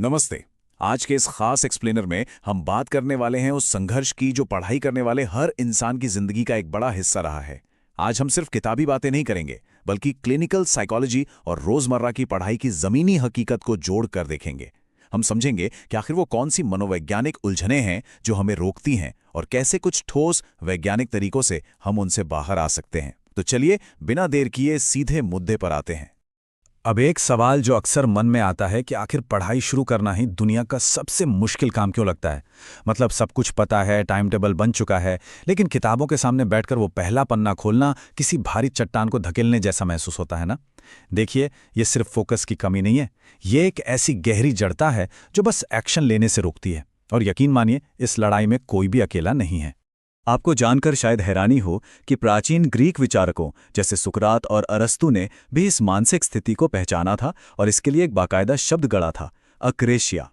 नमस्ते। आज के इस खास एक्सप्लेनर में हम बात करने वाले हैं उस संघर्ष की जो पढ़ाई करने वाले हर इंसान की जिंदगी का एक बड़ा हिस्सा रहा है। आज हम सिर्फ किताबी बातें नहीं करेंगे, बल्कि क्लिनिकल साइकोलॉजी और रोजमर्रा की पढ़ाई की जमीनी हकीकत को जोड़ कर देखेंगे। हम समझेंगे कि आखिर वो कौन सी मनोवैज्ञानिक उलझनें हैं जो हमें रोकती हैं और कैसे कुछ ठोस वैज्ञानिक तरीकों से हम उनसे बाहर आ सकते हैं। तो चलिए बिना देर किए सीधे मुद्दे पर आते हैं। अब एक सवाल जो अक्सर मन में आता है कि आखिर पढ़ाई शुरू करना ही दुनिया का सबसे मुश्किल काम क्यों लगता है। मतलब सब कुछ पता है, टाइम टेबल बन चुका है, लेकिन किताबों के सामने बैठकर वो पहला पन्ना खोलना किसी भारी चट्टान को धकेलने जैसा महसूस होता है ना। देखिए, ये सिर्फ फोकस की कमी नहीं है, ये एक ऐसी गहरी जड़ता है जो बस एक्शन लेने से रोकती है। और यकीन मानिए, इस लड़ाई में कोई भी अकेला नहीं है। आपको जानकर शायद हैरानी हो कि प्राचीन ग्रीक विचारकों जैसे सुकरात और अरस्तु ने भी इस मानसिक स्थिति को पहचाना था और इसके लिए एक बाकायदा शब्द गढ़ा था, अक्रेशिया।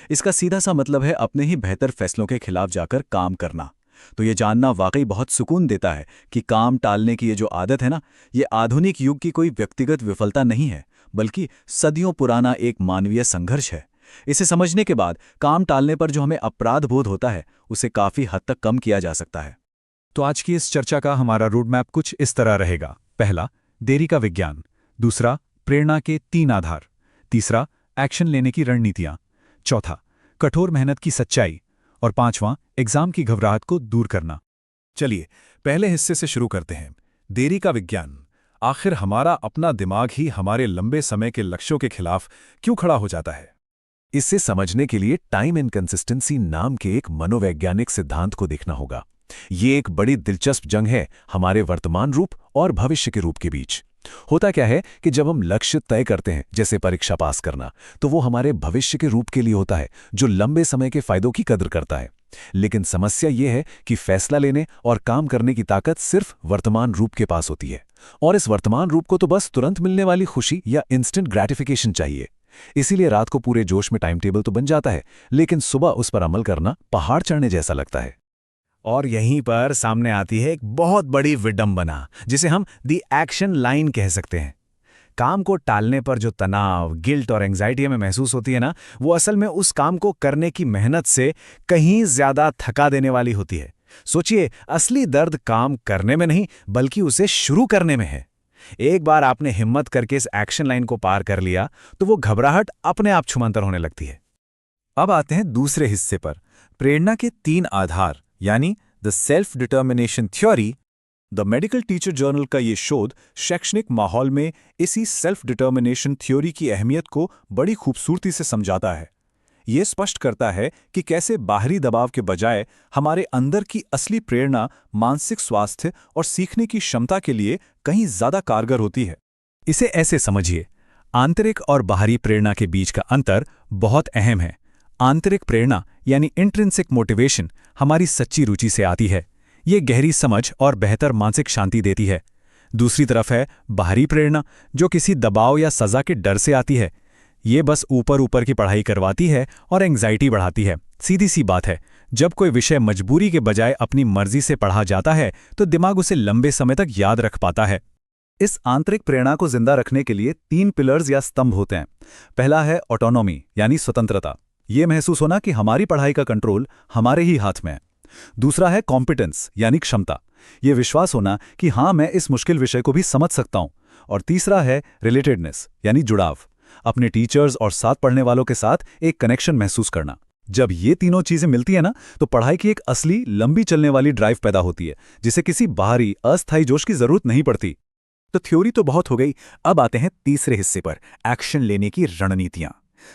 इसका सीधा सा मतलब है अपने ही बेहतर फैसलों के खिलाफ जाकर काम करना। तो ये जानना वाकई बहुत सुकून देता है कि काम टालने की ये जो आदत है ना, ये आधुनिक युग की कोई व्यक्तिगत विफलता नहीं है, बल्कि सदियों पुराना एक मानवीय संघर्ष है। इसे समझने के बाद काम टालने पर जो हमें अपराध बोध होता है, उसे काफी हद तक कम किया जा सकता है। तो आज की इस चर्चा का हमारा रोड मैप कुछ इस तरह रहेगा। पहला, देरी का विज्ञान। दूसरा, प्रेरणा के 3 आधार। तीसरा, एक्शन लेने की रणनीतियां। चौथा, कठोर मेहनत की सच्चाई। और पांचवां, एग्जाम की घबराहट को दूर करना। चलिए पहले हिस्से से शुरू करते हैं, देरी का विज्ञान। आखिर हमारा अपना दिमाग ही हमारे लंबे समय के लक्ष्यों के खिलाफ क्यों खड़ा हो जाता है? इसे समझने के लिए टाइम इनकंसिस्टेंसी नाम के एक मनोवैज्ञानिक सिद्धांत को देखना होगा। ये एक बड़ी दिलचस्प जंग है हमारे वर्तमान रूप और भविष्य के रूप के बीच। होता क्या है कि जब हम लक्ष्य तय करते हैं, जैसे परीक्षा पास करना, तो वो हमारे भविष्य के रूप के लिए होता है जो लंबे समय के फायदों की कदर करता है। लेकिन समस्या ये है कि फैसला लेने और काम करने की ताकत सिर्फ वर्तमान रूप के पास होती है, और इस वर्तमान रूप को तो बस तुरंत मिलने वाली खुशी या इंस्टेंट ग्रेटिफिकेशन चाहिए। इसीलिए रात को पूरे जोश में टाइम टेबल तो बन जाता है, लेकिन सुबह उस पर अमल करना पहाड़ चढ़ने जैसा लगता है। और यहीं पर सामने आती है एक बहुत बड़ी विडंबना, जिसे हम दी एक्शन लाइन कह सकते हैं। काम को टालने पर जो तनाव, गिल्ट और एंजाइटी हमें महसूस होती है ना, वो असल में उस काम को करने की मेहनत से कहीं ज्यादा थका देने वाली होती है। सोचिए, असली दर्द काम करने में नहीं, बल्कि उसे शुरू करने में है। एक बार आपने हिम्मत करके इस एक्शन लाइन को पार कर लिया, तो वो घबराहट अपने आप छुमंतर होने लगती है। अब आते हैं दूसरे हिस्से पर, प्रेरणा के 3 आधार, यानी the self determination theory. The medical teacher journal का ये शोध शैक्षणिक माहौल में इसी सेल्फ डिटर्मिनेशन थ्योरी की अहमियत को बड़ी खूबसूरती से समझाता है। ये स्पष्ट करता है कि कैसे बाहरी दबाव के बजाय हमारे अंदर की असली प्रेरणा मानसिक स्वास्थ्य और सीखने की क्षमता के लिए कहीं ज्यादा कारगर होती है। इसे ऐसे समझिए, आंतरिक और बाहरी प्रेरणा के बीच का अंतर बहुत अहम है। आंतरिक प्रेरणा यानी इंट्रिंसिक मोटिवेशन हमारी सच्ची रुचि से आती है। ये गहरी समझ और बेहतर मानसिक शांति देती है। दूसरी तरफ है बाहरी प्रेरणा, जो किसी दबाव या सजा के डर से आती है। ये बस ऊपर ऊपर की पढ़ाई करवाती है और एंग्जाइटी बढ़ाती है। सीधी सी बात है, जब कोई विषय मजबूरी के बजाय अपनी मर्जी से पढ़ा जाता है, तो दिमाग उसे लंबे समय तक याद रख पाता है। इस आंतरिक प्रेरणा को जिंदा रखने के लिए 3 पिलर्स या स्तंभ होते हैं। पहला है ऑटोनॉमी, यानी स्वतंत्रता। ये महसूस होना कि हमारी पढ़ाई का कंट्रोल हमारे ही हाथ में है। दूसरा है कॉम्पिटेंस, यानी क्षमता। ये विश्वास होना कि हाँ, मैं इस मुश्किल विषय को भी समझ सकता हूं। और तीसरा है रिलेटेडनेस, यानी जुड़ाव। अपने टीचर्स और साथ पढ़ने वालों के साथ एक कनेक्शन महसूस करना। जब ये तीनों चीजें मिलती है ना, तो पढ़ाई की एक असली लंबी चलने वाली ड्राइव पैदा होती है, जिसे किसी बाहरी अस्थायी जोश की जरूरत नहीं पड़ती। तो थ्योरी तो बहुत हो गई, अब आते हैं तीसरे हिस्से पर, एक्शन लेने की रणनीतियां।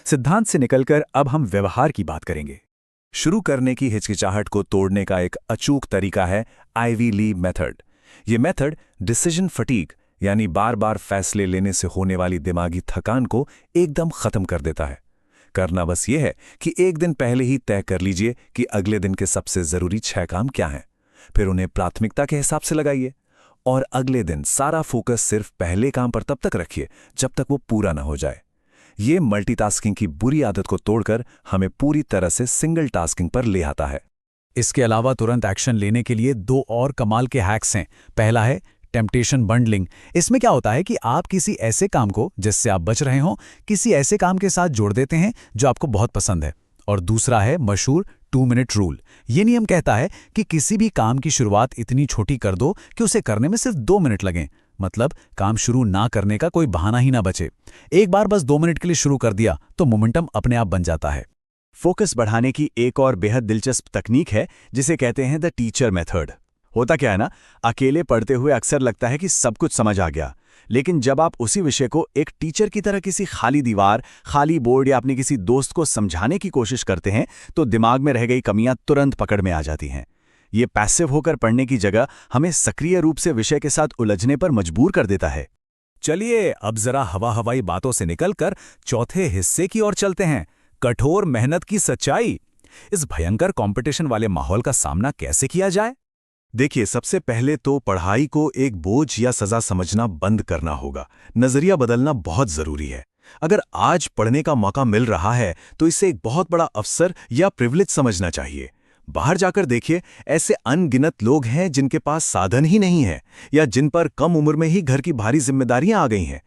सिद्धांत से निकलकर अब हम व्यवहार की बात करेंगे। शुरू करने की हिचकिचाहट को तोड़ने का एक अचूक तरीका है आइवी ली मेथड। ये मेथड डिसीजन फटीग, यानी बार बार फैसले लेने से होने वाली दिमागी थकान को एकदम खत्म कर देता है। करना बस ये है कि एक दिन पहले ही तय कर लीजिए कि अगले दिन के सबसे जरूरी 6 काम क्या हैं। फिर उन्हें प्राथमिकता के हिसाब से लगाइए, और अगले दिन सारा फोकस सिर्फ पहले काम पर तब तक रखिए जब तक वो पूरा ना हो जाए। ये मल्टीटास्किंग की बुरी आदत को तोड़कर हमें पूरी तरह से सिंगल टास्किंग पर ले आता है। इसके अलावा तुरंत एक्शन लेने के लिए 2 और कमाल के हैक्स हैं। पहला है टेम्पटेशन बंडलिंग। इसमें क्या होता है कि आप किसी ऐसे काम को जिससे आप बच रहे हों किसी ऐसे काम के साथ जोड़ देते हैं जो आपको बहुत पसंद है। और दूसरा है मशहूर 2 मिनट रूल। ये नियम कहता है कि किसी भी काम की शुरुआत इतनी छोटी कर दो कि उसे करने में सिर्फ 2 मिनट लगें। मतलब काम शुरू ना करने का कोई बहाना ही ना बचे। एक बार बस 2 मिनट के लिए शुरू कर दिया तो मोमेंटम अपने आप बन जाता है। फोकस बढ़ाने की एक और बेहद दिलचस्प तकनीक है जिसे कहते हैं द टीचर मेथड। होता क्या है ना, अकेले पढ़ते हुए अक्सर लगता है कि सब कुछ समझ आ गया, लेकिन जब आप उसी विषय को एक टीचर की तरह किसी खाली दीवार, खाली बोर्ड या अपने किसी दोस्त को समझाने की कोशिश करते हैं तो दिमाग में रह गई कमियां तुरंत पकड़ में आ जाती हैं। ये पैसिव होकर पढ़ने की जगह हमें सक्रिय रूप से विषय के साथ उलझने पर मजबूर कर देता है। चलिए अब जरा हवाई बातों से निकलकर चौथे हिस्से की ओर चलते हैं, कठोर मेहनत की सच्चाई। इस भयंकर कंपटीशन वाले माहौल का सामना कैसे किया जाए? देखिए, सबसे पहले तो पढ़ाई को एक बोझ या सजा समझना बंद करना होगा। नजरिया बदलना बहुत जरूरी है। अगर आज पढ़ने का मौका मिल रहा है तो इसे एक बहुत बड़ा अवसर या प्रिविलेज समझना चाहिए। बाहर जाकर देखिए, ऐसे अनगिनत लोग हैं जिनके पास साधन ही नहीं है या जिन पर कम उम्र में ही घर की भारी जिम्मेदारियां आ गई हैं।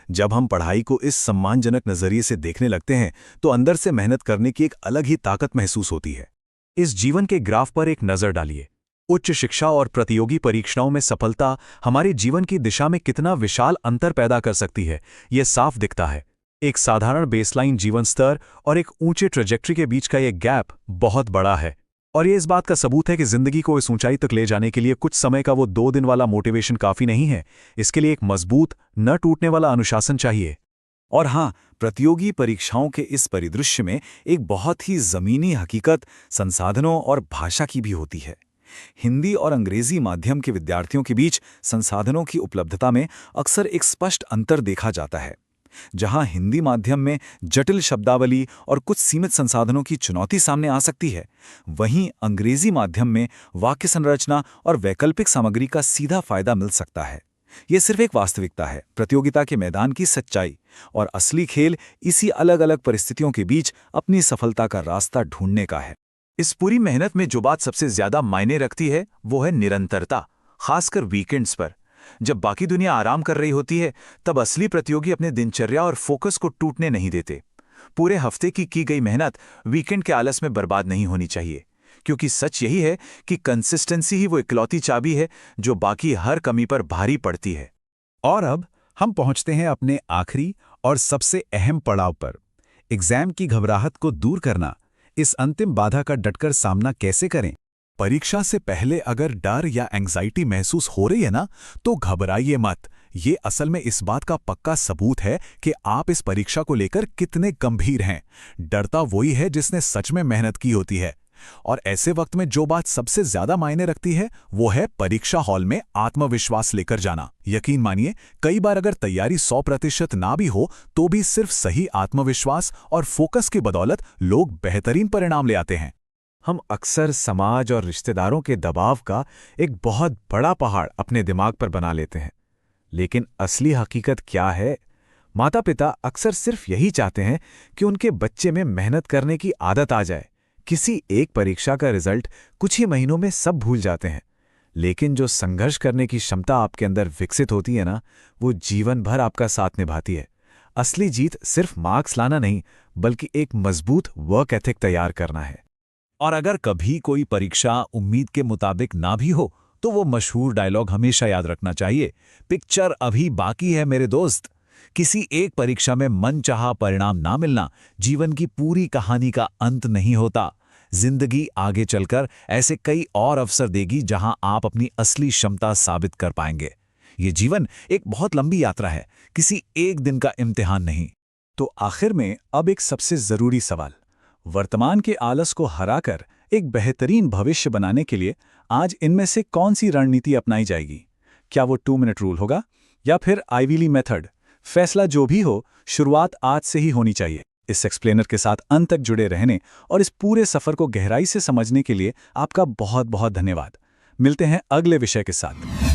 जब हम पढ़ाई को इस सम्मानजनक नजरिए से देखने लगते हैं तो अंदर से मेहनत करने की एक अलग ही ताकत महसूस होती है। इस जीवन के ग्राफ पर एक नजर डालिए। उच्च शिक्षा और प्रतियोगी परीक्षाओं में सफलता हमारे जीवन की दिशा में कितना विशाल अंतर पैदा कर सकती है, यह साफ दिखता है। एक साधारण बेसलाइन जीवन स्तर और एक ऊंचे ट्रेजेक्ट्री के बीच का यह गैप बहुत बड़ा है। और ये इस बात का सबूत है कि जिंदगी को इस ऊंचाई तक ले जाने के लिए कुछ समय का वो 2 दिन वाला मोटिवेशन काफी नहीं है। इसके लिए एक मजबूत, न टूटने वाला अनुशासन चाहिए। और हाँ, प्रतियोगी परीक्षाओं के इस परिदृश्य में एक बहुत ही जमीनी हकीकत संसाधनों और भाषा की भी होती है। हिंदी और अंग्रेजी माध्यम के विद्यार्थियों के बीच संसाधनों की उपलब्धता में अक्सर एक स्पष्ट अंतर देखा जाता है। जहां हिंदी माध्यम में जटिल शब्दावली और कुछ सीमित संसाधनों की चुनौती सामने आ सकती है, वहीं अंग्रेजी माध्यम में वाक्य संरचना और वैकल्पिक सामग्री का सीधा फायदा मिल सकता है। यह सिर्फ एक वास्तविकता है, प्रतियोगिता के मैदान की सच्चाई। और असली खेल इसी अलग अलग परिस्थितियों के बीच अपनी सफलता का रास्ता ढूंढने का है। इस पूरी मेहनत में जो बात सबसे ज्यादा मायने रखती है वो है निरंतरता, खासकर वीकेंड्स पर। जब बाकी दुनिया आराम कर रही होती है तब असली प्रतियोगी अपने दिनचर्या और फोकस को टूटने नहीं देते। पूरे हफ्ते की गई मेहनत वीकेंड के आलस में बर्बाद नहीं होनी चाहिए, क्योंकि सच यही है कि कंसिस्टेंसी ही वो इकलौती चाबी है जो बाकी हर कमी पर भारी पड़ती है। और अब हम पहुंचते हैं अपने आखिरी और सबसे अहम पड़ाव पर, एग्जाम की घबराहट को दूर करना। इस अंतिम बाधा का डटकर सामना कैसे करें? परीक्षा से पहले अगर डर या एंग्जाइटी महसूस हो रही है ना, तो घबराइए मत। ये असल में इस बात का पक्का सबूत है कि आप इस परीक्षा को लेकर कितने गंभीर हैं। डरता वही है जिसने सच में मेहनत की होती है। और ऐसे वक्त में जो बात सबसे ज्यादा मायने रखती है वो है परीक्षा हॉल में आत्मविश्वास लेकर जाना। यकीन मानिए, कई बार अगर तैयारी 100% ना भी हो तो भी सिर्फ सही आत्मविश्वास और फोकस की बदौलत लोग बेहतरीन परिणाम ले आते हैं। हम अक्सर समाज और रिश्तेदारों के दबाव का एक बहुत बड़ा पहाड़ अपने दिमाग पर बना लेते हैं, लेकिन असली हकीकत क्या है? माता पिता अक्सर सिर्फ यही चाहते हैं कि उनके बच्चे में मेहनत करने की आदत आ जाए। किसी एक परीक्षा का रिजल्ट कुछ ही महीनों में सब भूल जाते हैं, लेकिन जो संघर्ष करने की क्षमता आपके अंदर विकसित होती है ना, वो जीवन भर आपका साथ निभाती है। असली जीत सिर्फ मार्क्स लाना नहीं, बल्कि एक मजबूत वर्क एथिक तैयार करना है। और अगर कभी कोई परीक्षा उम्मीद के मुताबिक ना भी हो तो वो मशहूर डायलॉग हमेशा याद रखना चाहिए, पिक्चर अभी बाकी है मेरे दोस्त। किसी एक परीक्षा में मनचाहा परिणाम ना मिलना जीवन की पूरी कहानी का अंत नहीं होता। जिंदगी आगे चलकर ऐसे कई और अवसर देगी जहां आप अपनी असली क्षमता साबित कर पाएंगे। ये जीवन एक बहुत लंबी यात्रा है, किसी एक दिन का इम्तिहान नहीं। तो आखिर में अब एक सबसे जरूरी सवाल, वर्तमान के आलस को हराकर एक बेहतरीन भविष्य बनाने के लिए आज इनमें से कौन सी रणनीति अपनाई जाएगी? क्या वो 2 मिनट रूल होगा या फिर आइवी ली मेथड? फैसला जो भी हो, शुरुआत आज से ही होनी चाहिए। इस एक्सप्लेनर के साथ अंत तक जुड़े रहने और इस पूरे सफर को गहराई से समझने के लिए आपका बहुत बहुत धन्यवाद। मिलते हैं अगले विषय के साथ।